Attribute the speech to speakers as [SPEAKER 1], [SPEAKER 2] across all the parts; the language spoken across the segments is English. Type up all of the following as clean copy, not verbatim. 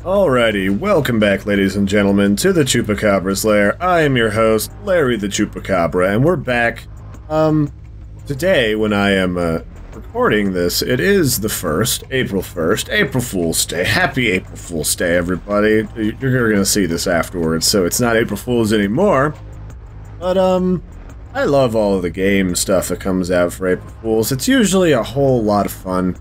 [SPEAKER 1] Alrighty, welcome back, ladies and gentlemen, to the Chupacabra's lair. I am your host, Larry the Chupacabra, and we're back. Today, when I am, recording this, it is the 1st, April 1st, April Fool's Day. Happy April Fool's Day, everybody. You're gonna see this afterwards, so it's not April Fool's anymore. But, I love all of the game stuff that comes out for April Fool's. It's usually a whole lot of fun.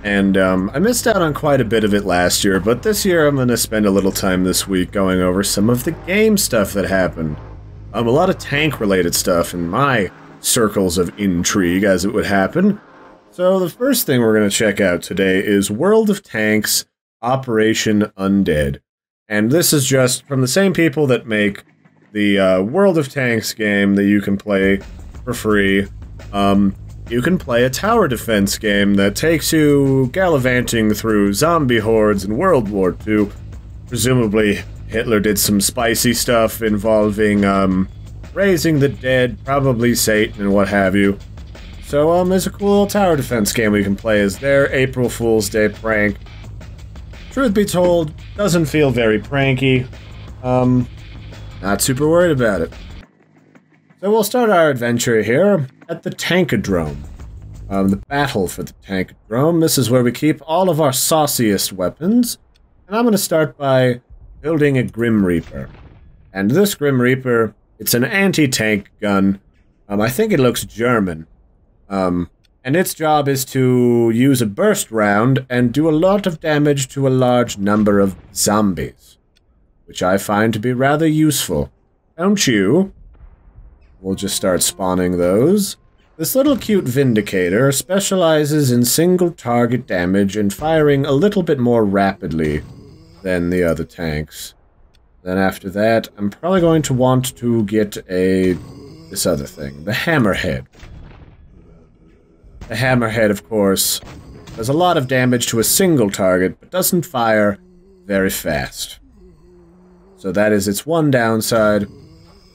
[SPEAKER 1] And, I missed out on quite a bit of it last year, but this year I'm gonna spend a little time this week going over some of the game stuff that happened. A lot of tank-related stuff in my circles of intrigue, as it would happen. So the first thing we're gonna check out today is World of Tanks Operation Undead. And this is just from the same people that make the, World of Tanks game that you can play for free. You can play a tower defense game that takes you gallivanting through zombie hordes in World War II. Presumably, Hitler did some spicy stuff involving, raising the dead, probably Satan and what have you. So, there's a cool tower defense game we can play as their April Fool's Day prank. Truth be told, doesn't feel very pranky. Not super worried about it. So we'll start our adventure here at the Tankadrome. The battle for the Tankadrome. This is where we keep all of our sauciest weapons. And I'm going to start by building a Grim Reaper. And this Grim Reaper, it's an anti-tank gun. I think it looks German. And its job is to use a burst round and do a lot of damage to a large number of zombies. Which I find to be rather useful. Don't you? We'll just start spawning those. This little cute Vindicator specializes in single target damage and firing a little bit more rapidly than the other tanks. Then after that, I'm probably going to want to get this other thing, the Hammerhead. The Hammerhead, of course, does a lot of damage to a single target, but doesn't fire very fast. So that is its one downside.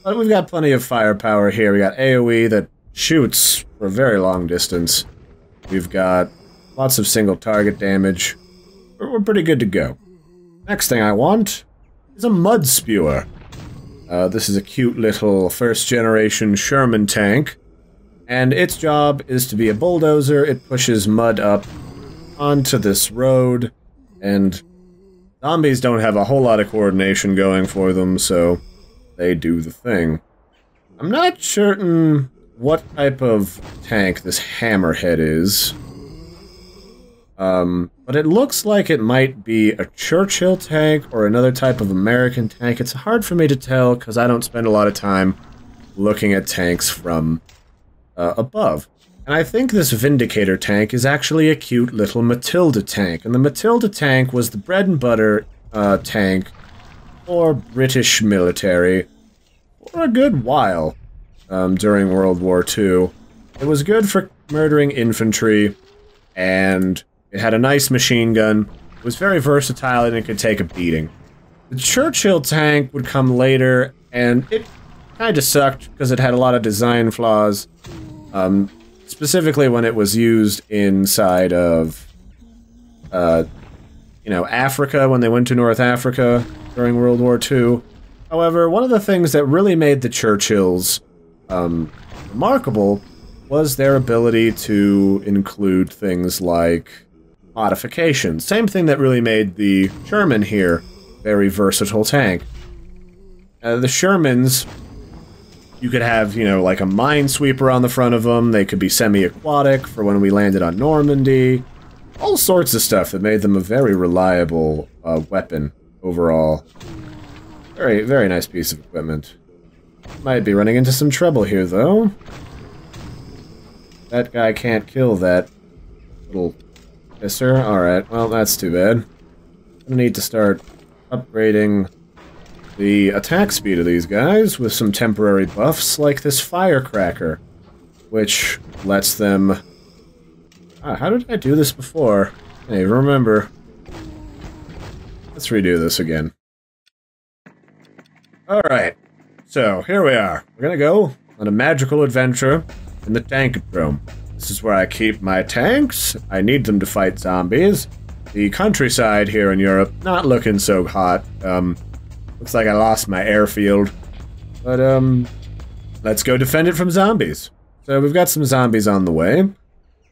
[SPEAKER 1] But we've got plenty of firepower here. We got AoE that shoots for a very long distance. We've got lots of single target damage. We're pretty good to go. Next thing I want is a Mud Spewer. This is a cute little first-generation Sherman tank. And its job is to be a bulldozer. It pushes mud up onto this road. And zombies don't have a whole lot of coordination going for them, so they do the thing. I'm not certain what type of tank this Hammerhead is. But it looks like it might be a Churchill tank or another type of American tank. It's hard for me to tell because I don't spend a lot of time looking at tanks from above. And I think this Vindicator tank is actually a cute little Matilda tank. And the Matilda tank was the bread and butter tank for British military for a good while during World War II. It was good for murdering infantry, and it had a nice machine gun. It was very versatile, and it could take a beating. The Churchill tank would come later, and it kind of sucked because it had a lot of design flaws. Specifically when it was used inside of, Africa, when they went to North Africa during World War II. However, one of the things that really made the Churchills remarkable was their ability to include things like modifications. Same thing that really made the Sherman here very versatile tank. The Shermans, you could have, like a minesweeper on the front of them. They could be semi-aquatic for when we landed on Normandy. All sorts of stuff that made them a very reliable weapon overall. Very, very nice piece of equipment. Might be running into some trouble here, though. That guy can't kill that little pisser. Alright, well, that's too bad. I need to start upgrading the attack speed of these guys with some temporary buffs, like this Firecracker, which lets them... how did I do this before? I don't even remember. Let's redo this again. Alright, so here we are. We're gonna go on a magical adventure in the Tankadrome. This is where I keep my tanks. I need them to fight zombies. The countryside here in Europe, not looking so hot. Looks like I lost my airfield. But, let's go defend it from zombies. So we've got some zombies on the way.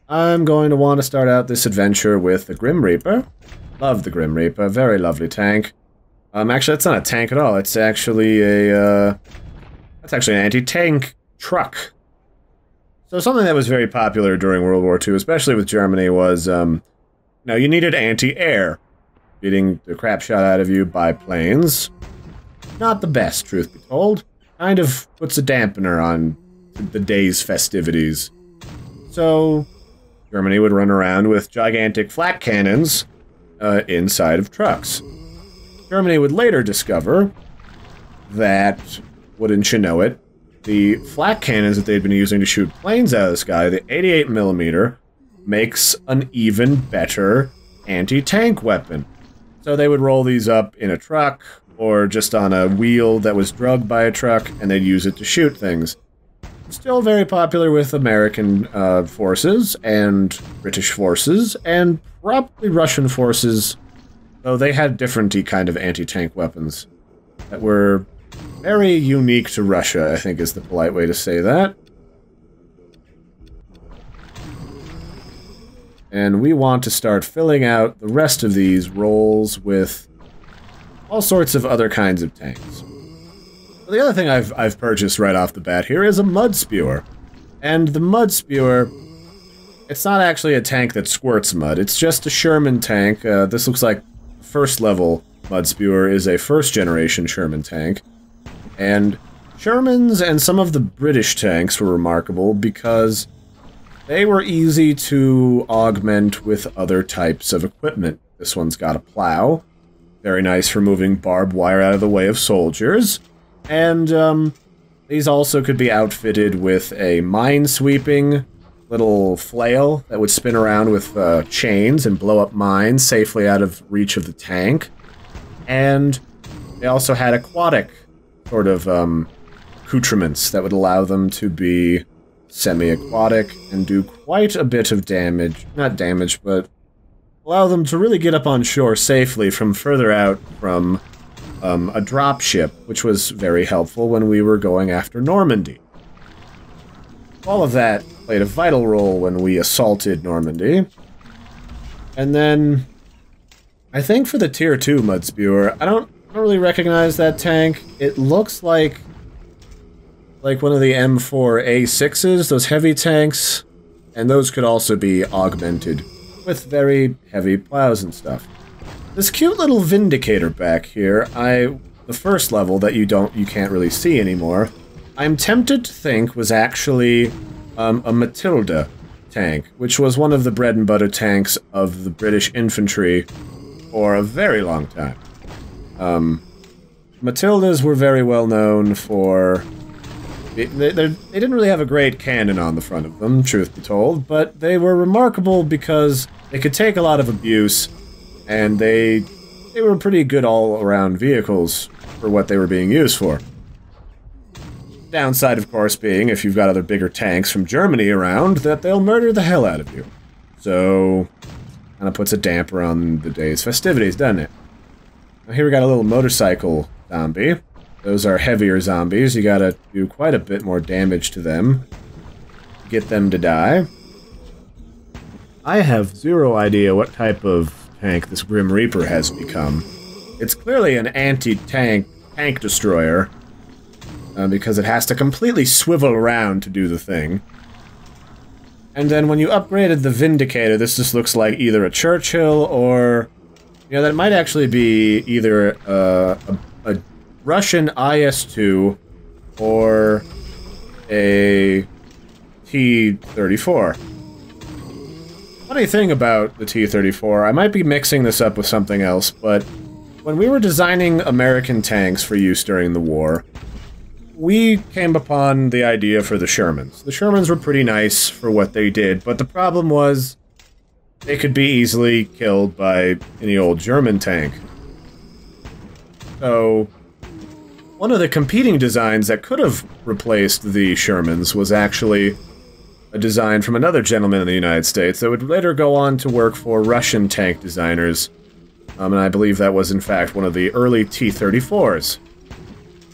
[SPEAKER 1] I'm going to want to start out this adventure with the Grim Reaper. Love the Grim Reaper, very lovely tank. Actually, it's not a tank at all. It's actually a, that's actually an anti-tank truck. So something that was very popular during World War II, especially with Germany, was, now you needed anti-air. Getting the crap shot out of you by planes. Not the best, truth be told. Kind of puts a dampener on the day's festivities. So, Germany would run around with gigantic flak cannons inside of trucks. Germany would later discover that, wouldn't you know it, the flak cannons that they'd been using to shoot planes out of the sky, the 88mm, makes an even better anti-tank weapon. So they would roll these up in a truck, or just on a wheel that was drugged by a truck, and they'd use it to shoot things. Still very popular with American forces, and British forces, and probably Russian forces, though they had different kind of anti-tank weapons that were very unique to Russia, I think is the polite way to say that. And we want to start filling out the rest of these rolls with all sorts of other kinds of tanks. The other thing I've purchased right off the bat here is a mud spewer. And the mud spewer, it's not actually a tank that squirts mud, it's just a Sherman tank. This looks like first level mud spewer is a first generation Sherman tank. And Shermans and some of the British tanks were remarkable because they were easy to augment with other types of equipment. This one's got a plow. Very nice for moving barbed wire out of the way of soldiers. And, these also could be outfitted with a mine-sweeping little flail that would spin around with chains and blow up mines safely out of reach of the tank. And they also had aquatic sort of accoutrements that would allow them to be semi-aquatic and do quite a bit of damage. Not damage, but allow them to really get up on shore safely from further out from a drop ship, which was very helpful when we were going after Normandy. All of that played a vital role when we assaulted Normandy. And then, I think for the Tier 2 mud spewer, I don't really recognize that tank. It looks like one of the M4A6s, those heavy tanks, and those could also be augmented with very heavy plows and stuff. This cute little Vindicator back here, the first level that you can't really see anymore, I'm tempted to think was actually a Matilda tank, which was one of the bread and butter tanks of the British infantry for a very long time. Matildas were very well known for... They didn't really have a great cannon on the front of them, truth be told, but they were remarkable because they could take a lot of abuse, and they were pretty good all-around vehicles for what they were being used for. Downside, of course, being, if you've got other bigger tanks from Germany around, that they'll murder the hell out of you. So, kind of puts a damper on the day's festivities, doesn't it? Now here we got a little motorcycle zombie. Those are heavier zombies. You gotta do quite a bit more damage to them to get them to die. I have zero idea what type of tank this Grim Reaper has become. It's clearly an anti-tank tank destroyer, because it has to completely swivel around to do the thing. And then when you upgraded the Vindicator, this just looks like either a Churchill or... You know, that might actually be either a Russian IS-2 or a T-34. Funny thing about the T-34, I might be mixing this up with something else, but when we were designing American tanks for use during the war, we came upon the idea for the Shermans. The Shermans were pretty nice for what they did, but the problem was they could be easily killed by any old German tank. So, one of the competing designs that could have replaced the Shermans was actually a design from another gentleman in the United States that would later go on to work for Russian tank designers. And I believe that was, in fact, one of the early T-34s.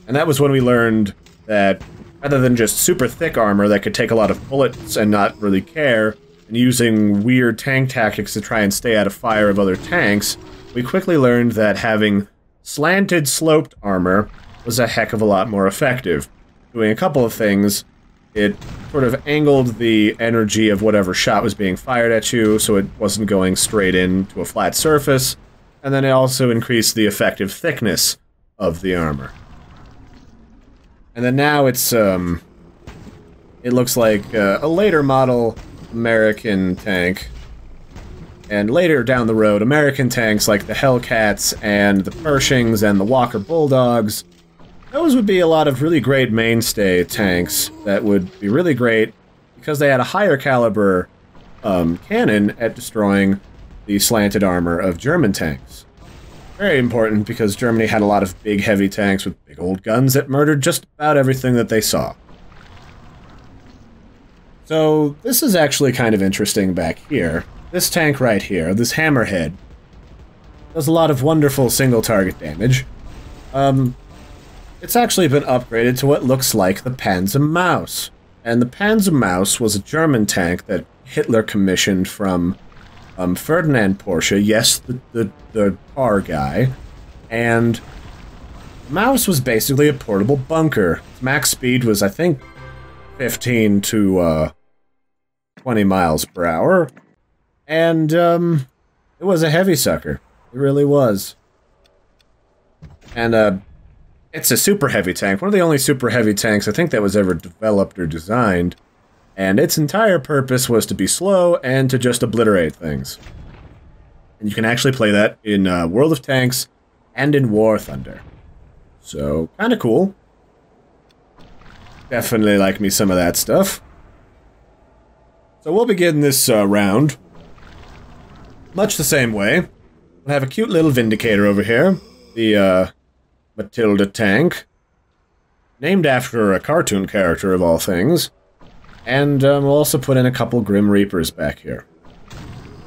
[SPEAKER 1] And that was when we learned that, rather than just super thick armor that could take a lot of bullets and not really care, and using weird tank tactics to try and stay out of fire of other tanks, we quickly learned that having slanted, sloped armor was a heck of a lot more effective. Doing a couple of things, it sort of angled the energy of whatever shot was being fired at you, so it wasn't going straight into a flat surface, and then it also increased the effective thickness of the armor. And then now it's, it looks like a later model American tank. And later down the road, American tanks like the Hellcats and the Pershings and the Walker Bulldogs, those would be a lot of really great mainstay tanks that would be really great because they had a higher caliber cannon at destroying the slanted armor of German tanks. Very important because Germany had a lot of big heavy tanks with big old guns that murdered just about everything that they saw. So this is actually kind of interesting back here. This tank right here, this Hammerhead, does a lot of wonderful single target damage. It's actually been upgraded to what looks like the Panzermaus. And the Panzermaus was a German tank that Hitler commissioned from Ferdinand Porsche, yes, the car guy, and the Maus was basically a portable bunker. Its max speed was, I think, 15 to 20 miles per hour, and it was a heavy sucker. It really was. And it's a super heavy tank, one of the only super heavy tanks I think that was ever developed or designed. And its entire purpose was to be slow and to just obliterate things. And you can actually play that in World of Tanks and in War Thunder. So, kinda cool. Definitely like me some of that stuff. So we'll begin this round much the same way. We'll have a cute little Vindicator over here. The Matilda tank. Named after a cartoon character of all things. And we'll also put in a couple Grim Reapers back here.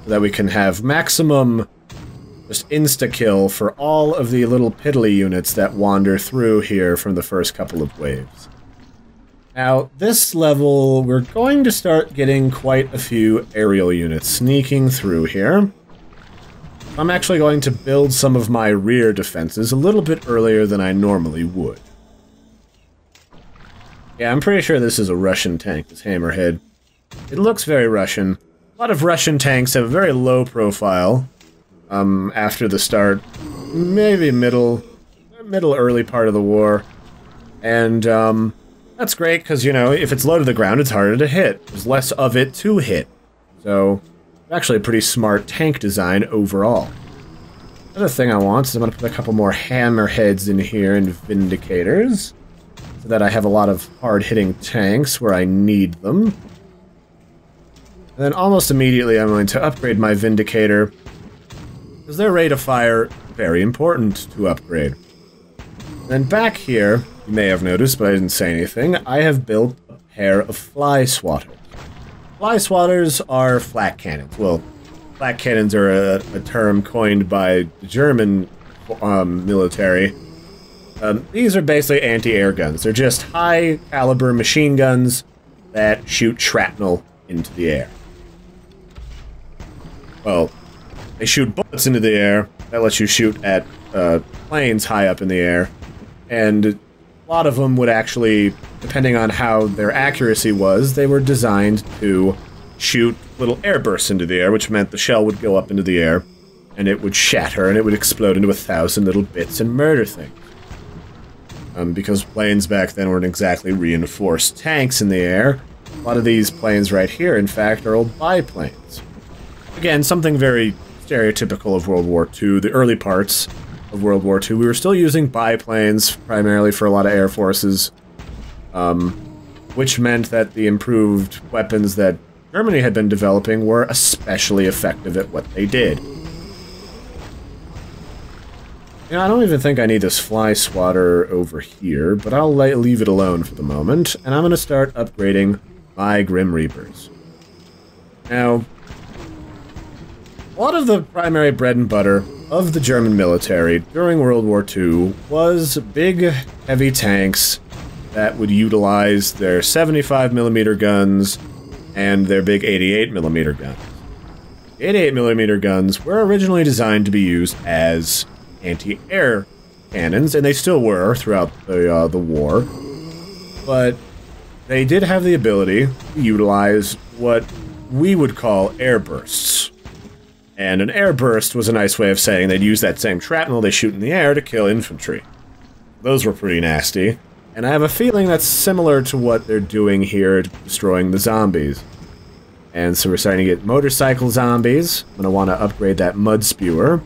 [SPEAKER 1] So that we can have maximum just insta-kill for all of the little piddly units that wander through here from the first couple of waves. Now, this level, we're going to start getting quite a few aerial units sneaking through here. I'm actually going to build some of my rear defenses a little bit earlier than I normally would. Yeah, I'm pretty sure this is a Russian tank, this Hammerhead. It looks very Russian. A lot of Russian tanks have a very low profile after the start, maybe middle early part of the war. And that's great because, you know, if it's low to the ground, it's harder to hit. There's less of it to hit. So, actually a pretty smart tank design overall. Another thing I want is I'm going to put a couple more Hammerheads in here and Vindicators. So that I have a lot of hard-hitting tanks where I need them. And then almost immediately I'm going to upgrade my Vindicator, because their rate of fire is very important to upgrade. Then back here, you may have noticed, but I didn't say anything, I have built a pair of Fly Swatters. Fly Swatters are flak cannons. Well, flak cannons are a term coined by the German military. These are basically anti-air guns. They're just high-caliber machine guns that shoot shrapnel into the air. Well, they shoot bullets into the air. That lets you shoot at planes high up in the air. And a lot of them would actually, depending on how their accuracy was, they were designed to shoot little air bursts into the air, which meant the shell would go up into the air, and it would shatter, and it would explode into 1,000 little bits and murder things. Because planes back then weren't exactly reinforced tanks in the air. A lot of these planes right here, in fact, are old biplanes. Again, something very stereotypical of World War II, the early parts of World War II. We were still using biplanes, primarily for a lot of air forces, which meant that the improved weapons that Germany had been developing were especially effective at what they did. Yeah, I don't even think I need this Fly Swatter over here, but I'll leave it alone for the moment, and I'm going to start upgrading my Grim Reapers. Now, a lot of the primary bread and butter of the German military during World War II was big, heavy tanks that would utilize their 75mm guns and their big 88mm guns. 88mm guns were originally designed to be used as anti-air cannons, and they still were throughout the war, but they did have the ability to utilize what we would call air bursts. And an air burst was a nice way of saying they'd use that same shrapnel they shoot in the air to kill infantry. Those were pretty nasty, and I have a feeling that's similar to what they're doing here, destroying the zombies. And so we're starting to get motorcycle zombies. I'm going to want to upgrade that mud spewer.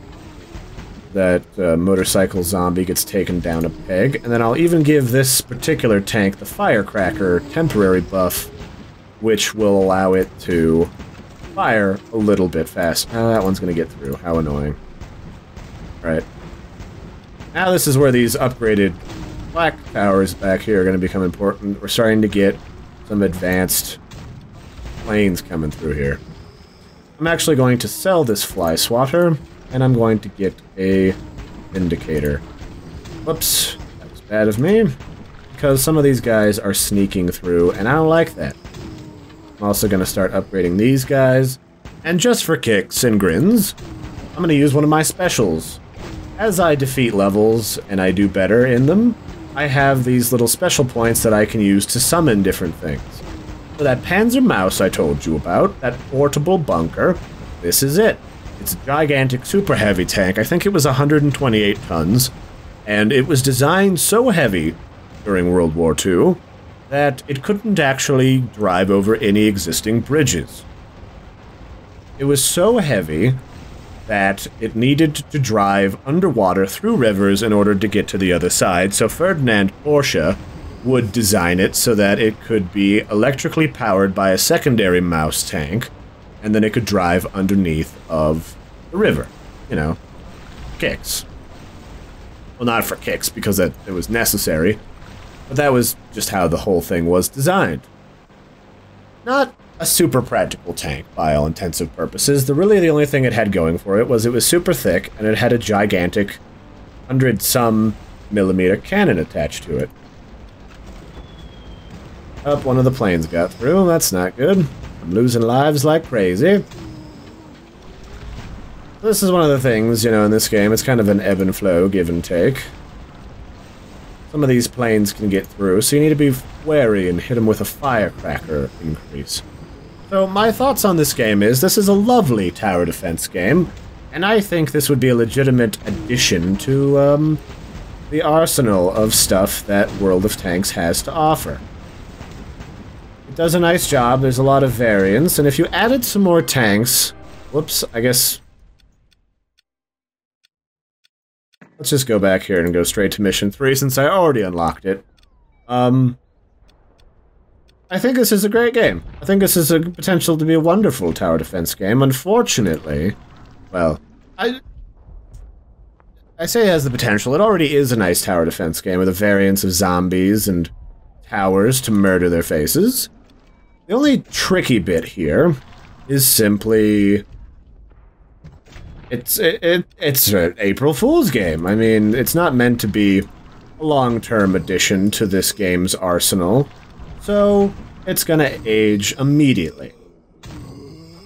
[SPEAKER 1] That motorcycle zombie gets taken down a peg, and then I'll even give this particular tank the firecracker temporary buff, which will allow it to fire a little bit fast. Oh, that one's going to get through. How annoying. Right. Now this is where these upgraded flak towers back here are going to become important. We're starting to get some advanced planes coming through here. I'm actually going to sell this fly swatter, and I'm going to get a Vindicator. Whoops, that was bad of me, because some of these guys are sneaking through, and I don't like that. I'm also going to start upgrading these guys, and just for kicks and grins, I'm going to use one of my specials. As I defeat levels, and I do better in them, I have these little special points that I can use to summon different things. So that Panzer Mouse I told you about, that portable bunker, this is it. It's a gigantic super heavy tank. I think it was 128 tons, and it was designed so heavy during World War II that it couldn't actually drive over any existing bridges. It was so heavy that it needed to drive underwater through rivers in order to get to the other side, so Ferdinand Porsche would design it so that it could be electrically powered by a secondary mouse tank, and then it could drive underneath of the river. You know, kicks. Well, not for kicks, because it was necessary, but that was just how the whole thing was designed. Not a super practical tank, by all intensive purposes. Really the only thing it had going for it was super thick, and it had a gigantic 100-some millimeter cannon attached to it. Oh, one of the planes got through. That's not good. I'm losing lives like crazy. This is one of the things, you know, in this game. It's kind of an ebb and flow, give and take. Some of these planes can get through, so you need to be wary and hit them with a firecracker increase. So my thoughts on this game is, this is a lovely tower defense game, and I think this would be a legitimate addition to the arsenal of stuff that World of Tanks has to offer. It does a nice job, there's a lot of variance, and if you added some more tanks... Whoops, I guess... Let's just go back here and go straight to Mission 3, since I already unlocked it. I think this is a great game. I think this has a potential to be a wonderful tower defense game. Unfortunately, well, I say it has the potential. It already is a nice tower defense game with a variance of zombies and towers to murder their faces. The only tricky bit here is simply... It's an April Fool's game. I mean, it's not meant to be a long-term addition to this game's arsenal, so it's gonna age immediately.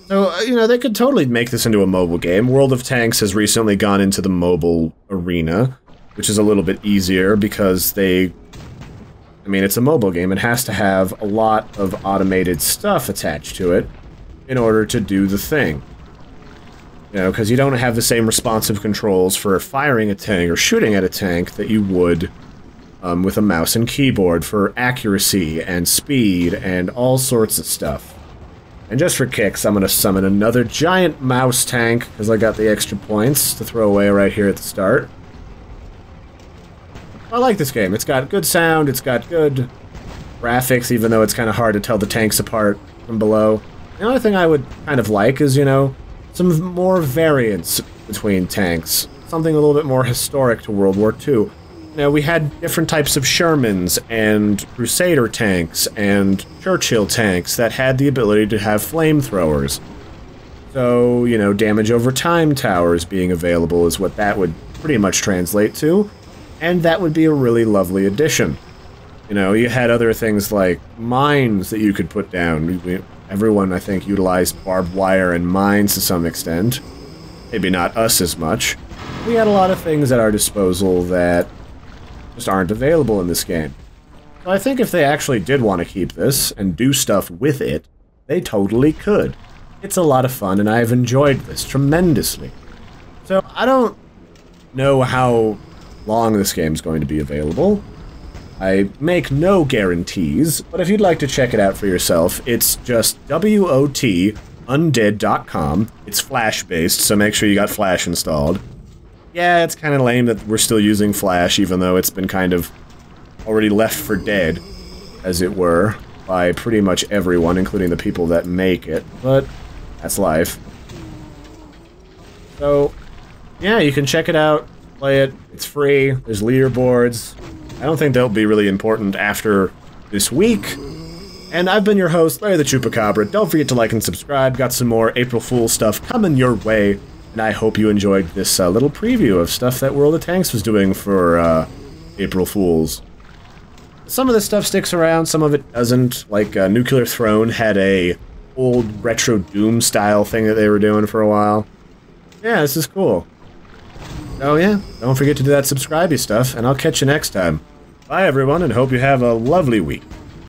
[SPEAKER 1] So, you know, they could totally make this into a mobile game. World of Tanks has recently gone into the mobile arena, which is a little bit easier because I mean, it's a mobile game. It has to have a lot of automated stuff attached to it in order to do the thing. You know, because you don't have the same responsive controls for firing a tank or shooting at a tank that you would with a mouse and keyboard for accuracy and speed and all sorts of stuff. And just for kicks, I'm going to summon another giant mouse tank, because I got the extra points to throw away right here at the start. I like this game. It's got good sound, it's got good graphics, even though it's kind of hard to tell the tanks apart from below. The only thing I would kind of like is, you know, some more variance between tanks. Something a little bit more historic to World War II. know, we had different types of Shermans and Crusader tanks and Churchill tanks that had the ability to have flamethrowers. So, you know, damage over time towers being available is what that would pretty much translate to, and that would be a really lovely addition. You know, you had other things like mines that you could put down. Everyone, I think, utilized barbed wire and mines to some extent. Maybe not us as much. We had a lot of things at our disposal that just aren't available in this game. So I think if they actually did want to keep this and do stuff with it, they totally could. It's a lot of fun, and I've enjoyed this tremendously. So I don't know how long this game's going to be available. I make no guarantees, but if you'd like to check it out for yourself, it's just WOT.undead.com. It's Flash-based, so make sure you got Flash installed. Yeah, it's kind of lame that we're still using Flash, even though it's been kind of already left for dead, as it were, by pretty much everyone, including the people that make it, but that's life. So, yeah, you can check it out, play it, it's free, there's leaderboards. I don't think they'll be really important after this week. And I've been your host, Larry the Chupacabra. Don't forget to like and subscribe. Got some more April Fool's stuff coming your way. And I hope you enjoyed this little preview of stuff that World of Tanks was doing for April Fools. Some of this stuff sticks around, some of it doesn't. Like Nuclear Throne had a old retro Doom style thing that they were doing for a while. Yeah, this is cool. So yeah, don't forget to do that subscribe-y stuff, and I'll catch you next time. Bye everyone, and hope you have a lovely week.